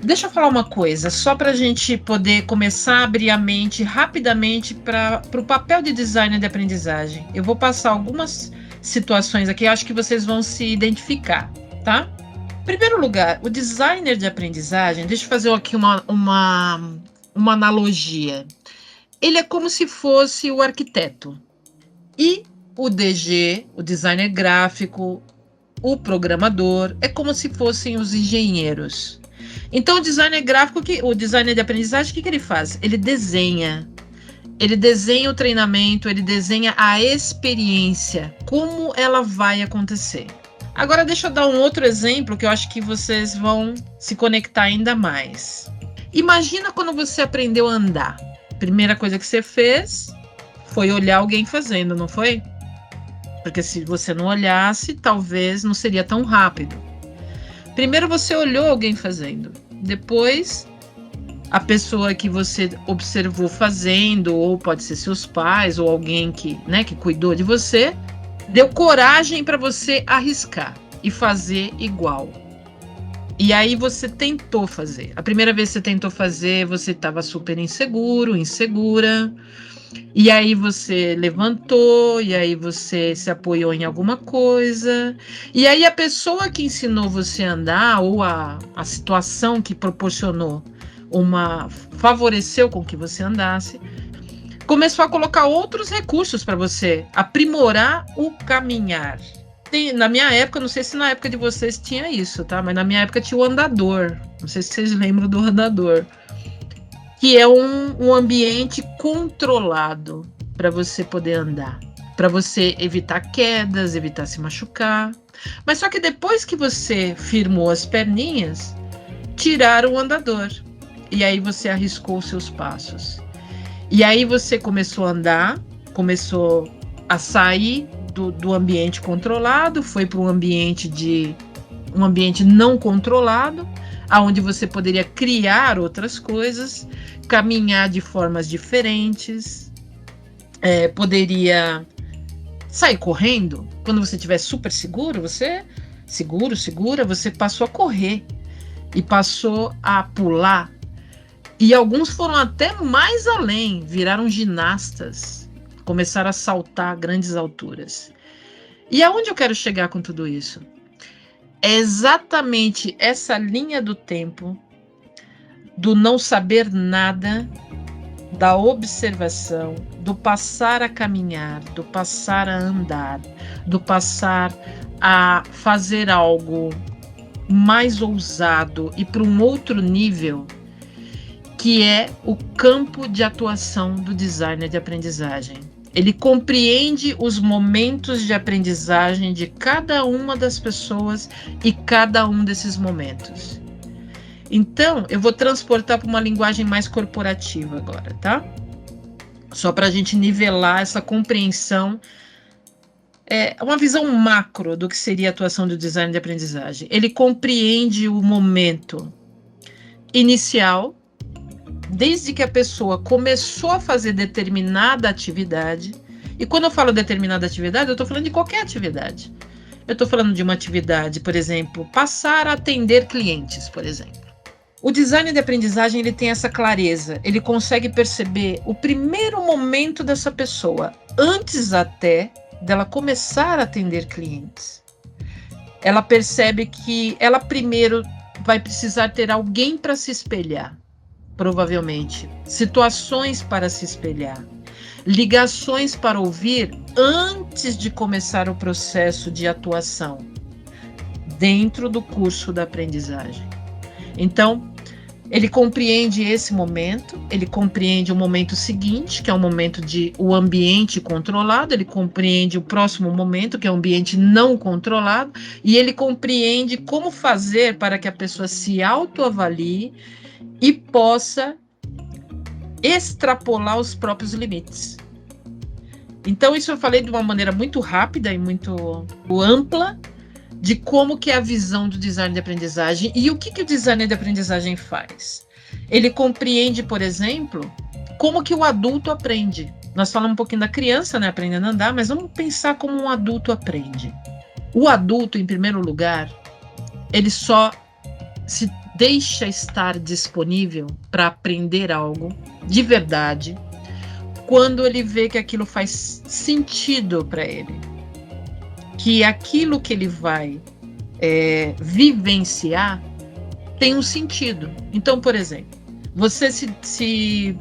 Deixa eu falar uma coisa, só para a gente poder começar a abrir a mente rapidamente para o papel de designer de aprendizagem. Eu vou passar algumas situações aqui, acho que vocês vão se identificar, tá? Em primeiro lugar, o designer de aprendizagem, deixa eu fazer aqui uma analogia. Ele é como se fosse o arquiteto. E o DG, o designer gráfico, o programador, é como se fossem os engenheiros. Então, o designer gráfico, o designer de aprendizagem, o que ele faz? Ele desenha o treinamento, ele desenha a experiência, como ela vai acontecer. Agora, deixa eu dar um outro exemplo que eu acho que vocês vão se conectar ainda mais. Imagina quando você aprendeu a andar. Primeira coisa que você fez foi olhar alguém fazendo, não foi? Porque se você não olhasse, talvez não seria tão rápido. Primeiro você olhou alguém fazendo. Depois, a pessoa que você observou fazendo, ou pode ser seus pais, ou alguém que cuidou de você, deu coragem para você arriscar e fazer igual. E aí você tentou fazer. A primeira vez que você tentou fazer, você estava super inseguro, insegura. E aí você levantou, e aí você se apoiou em alguma coisa. E aí a pessoa que ensinou você a andar, ou a situação que proporcionou favoreceu com que você andasse, começou a colocar outros recursos para você aprimorar o caminhar. Na minha época, não sei se na época de vocês tinha isso, tá? Mas na minha época tinha o andador. Não sei se vocês lembram do andador. Que é um ambiente controlado para você poder andar. Para você evitar quedas, evitar se machucar. Mas só que depois que você firmou as perninhas, tiraram o andador. E aí você arriscou os seus passos. E aí você começou a andar, começou a sair do ambiente controlado, foi para um ambiente não controlado, aonde você poderia criar outras coisas, caminhar de formas diferentes, poderia sair correndo. Quando você estiver super segura, você passou a correr e passou a pular. E alguns foram até mais além, viraram ginastas, começaram a saltar a grandes alturas. E aonde eu quero chegar com tudo isso? É exatamente essa linha do tempo, do não saber nada, da observação, do passar a caminhar, do passar a andar, do passar a fazer algo mais ousado e para um outro nível, que é o campo de atuação do designer de aprendizagem. Ele compreende os momentos de aprendizagem de cada uma das pessoas e cada um desses momentos. Então, eu vou transportar para uma linguagem mais corporativa agora, tá? Só para a gente nivelar essa compreensão, uma visão macro do que seria a atuação do design de aprendizagem. Ele compreende o momento inicial, desde que a pessoa começou a fazer determinada atividade. E quando eu falo determinada atividade, eu estou falando de qualquer atividade. Eu estou falando de uma atividade, por exemplo, passar a atender clientes, por exemplo. O design de aprendizagem, ele tem essa clareza, ele consegue perceber o primeiro momento dessa pessoa, antes até dela começar a atender clientes. Ela percebe que ela primeiro vai precisar ter alguém para se espelhar, provavelmente, situações para se espelhar, ligações para ouvir antes de começar o processo de atuação dentro do curso da aprendizagem. Então, ele compreende esse momento, ele compreende o momento seguinte, que é o momento de o ambiente controlado, ele compreende o próximo momento, que é o ambiente não controlado, e ele compreende como fazer para que a pessoa se autoavalie e possa extrapolar os próprios limites. Então, isso eu falei de uma maneira muito rápida e muito ampla, de como que é a visão do design de aprendizagem e o que o designer de aprendizagem faz. Ele compreende, por exemplo, como que o adulto aprende. Nós falamos um pouquinho da criança, né, aprendendo a andar, mas vamos pensar como um adulto aprende. O adulto, em primeiro lugar, ele só se deixa estar disponível para aprender algo de verdade quando ele vê que aquilo faz sentido para ele, que aquilo que ele vai vivenciar tem um sentido. Então, por exemplo, você se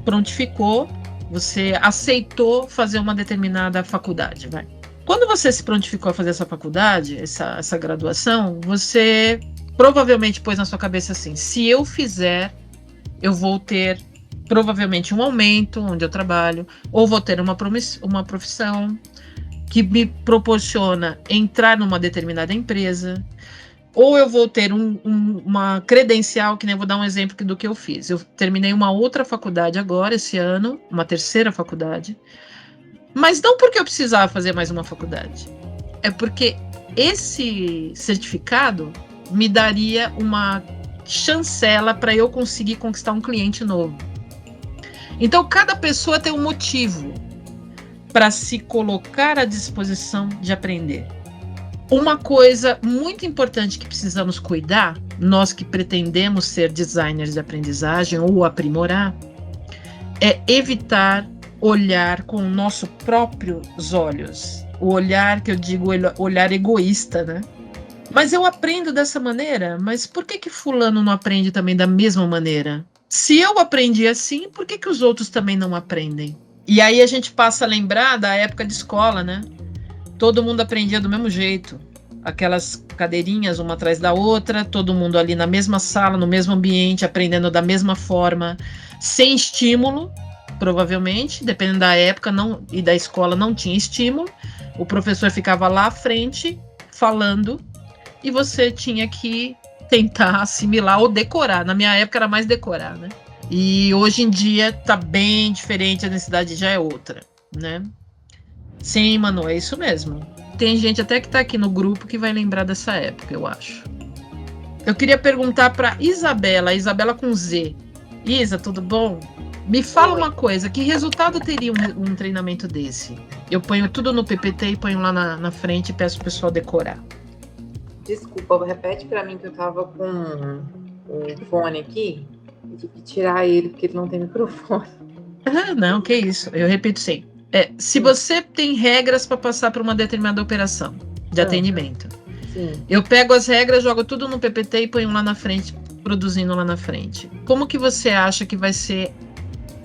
prontificou, você aceitou fazer uma determinada faculdade, vai. Quando você se prontificou a fazer essa faculdade, essa graduação, você provavelmente pôs na sua cabeça assim: se eu fizer, eu vou ter provavelmente um aumento onde eu trabalho, ou vou ter uma profissão que me proporciona entrar numa determinada empresa, ou eu vou ter uma credencial, que nem eu vou dar um exemplo do que eu fiz. Eu terminei uma outra faculdade agora, esse ano, uma terceira faculdade, mas não porque eu precisava fazer mais uma faculdade, é porque esse certificado me daria uma chancela para eu conseguir conquistar um cliente novo. Então, cada pessoa tem um motivo para se colocar à disposição de aprender. Uma coisa muito importante que precisamos cuidar, nós que pretendemos ser designers de aprendizagem ou aprimorar, é evitar olhar com nossos próprios olhos. O olhar que eu digo, olhar egoísta, né? Mas eu aprendo dessa maneira, mas por que fulano não aprende também da mesma maneira? Se eu aprendi assim, por que os outros também não aprendem? E aí a gente passa a lembrar da época de escola, né? Todo mundo aprendia do mesmo jeito. Aquelas cadeirinhas uma atrás da outra, todo mundo ali na mesma sala, no mesmo ambiente, aprendendo da mesma forma, sem estímulo, provavelmente, dependendo da época e da escola, não tinha estímulo. O professor ficava lá à frente, falando, e você tinha que tentar assimilar ou decorar. Na minha época era mais decorar, né? E hoje em dia tá bem diferente, a necessidade já é outra, né? Sim, Manu, é isso mesmo. Tem gente até que tá aqui no grupo que vai lembrar dessa época, eu acho. Eu queria perguntar para Isabela, Isabela com Z. Isa, tudo bom? Me fala uma coisa, que resultado teria um treinamento desse? Eu ponho tudo no PPT e ponho lá na frente e peço o pessoal decorar. Desculpa, repete para mim que eu tava com o fone aqui. Eu tive que tirar ele porque ele não tem microfone. Não, que isso. Eu repito sim. Se você tem regras para passar por uma determinada operação de atendimento, eu pego as regras, jogo tudo no PPT e ponho lá na frente, produzindo lá na frente. Como que você acha que vai ser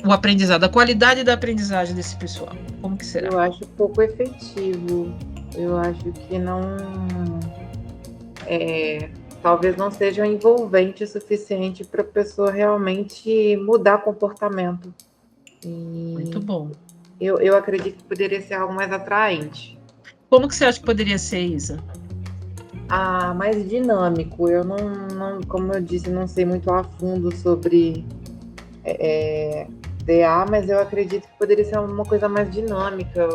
o aprendizado, a qualidade da aprendizagem desse pessoal? Como que será? Eu acho pouco efetivo. Eu acho que não... talvez não seja envolvente o suficiente para a pessoa realmente mudar comportamento. Muito bom. Eu acredito que poderia ser algo mais atraente. Como que você acha que poderia ser, Isa? Mais dinâmico. Eu não, como eu disse, não sei muito a fundo sobre DA, mas eu acredito que poderia ser uma coisa mais dinâmica.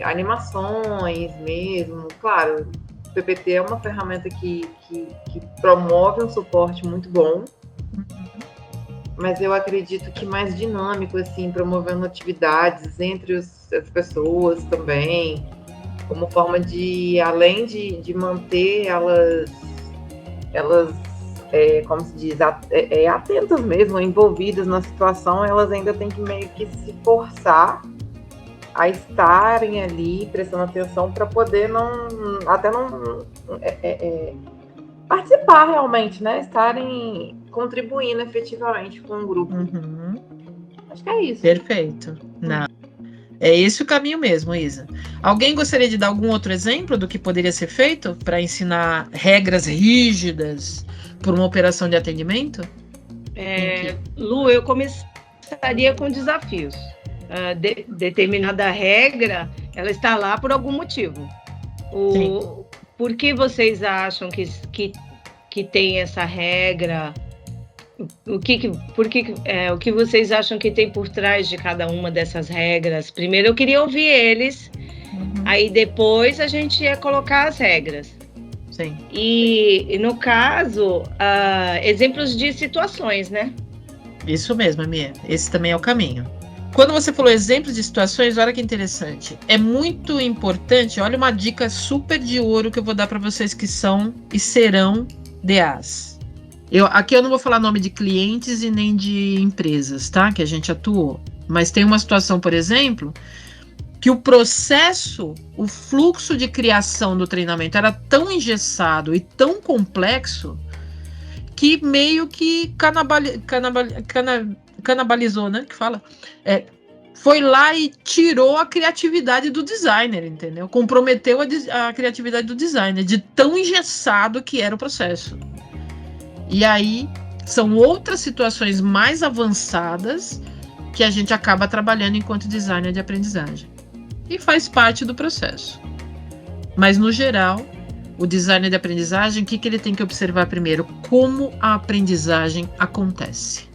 Animações mesmo. Claro, o PPT é uma ferramenta que promove um suporte muito bom. Mas eu acredito que mais dinâmico, assim, promovendo atividades entre as pessoas também, como forma de, além de manter elas como se diz, atentas mesmo, envolvidas na situação, elas ainda têm que meio que se forçar a estarem ali, prestando atenção, para poder participar realmente, né? Estarem contribuindo efetivamente com o grupo. Acho que é isso. Perfeito. Não. É esse o caminho mesmo, Isa. Alguém gostaria de dar algum outro exemplo do que poderia ser feito para ensinar regras rígidas por uma operação de atendimento? Lu, eu começaria com desafios. Determinada regra, ela está lá por algum motivo. Por que vocês acham que tem essa regra? O que vocês acham que tem por trás de cada uma dessas regras? Primeiro eu queria ouvir eles, aí depois a gente ia colocar as regras. Sim. E no caso, exemplos de situações, né? Isso mesmo, Mia. Esse também é o caminho. Quando você falou exemplos de situações, olha que interessante. É muito importante, olha uma dica super de ouro que eu vou dar para vocês que são e serão DAs. Aqui eu não vou falar nome de clientes e nem de empresas, tá? Que a gente atuou. Mas tem uma situação, por exemplo, que o processo, o fluxo de criação do treinamento era tão engessado e tão complexo que meio que canibalizou, né? Que fala. Foi lá e tirou a criatividade do designer, entendeu? Comprometeu a criatividade do designer, de tão engessado que era o processo. E aí, são outras situações mais avançadas que a gente acaba trabalhando enquanto designer de aprendizagem. E faz parte do processo. Mas, no geral, o designer de aprendizagem, o que ele tem que observar primeiro? Como a aprendizagem acontece.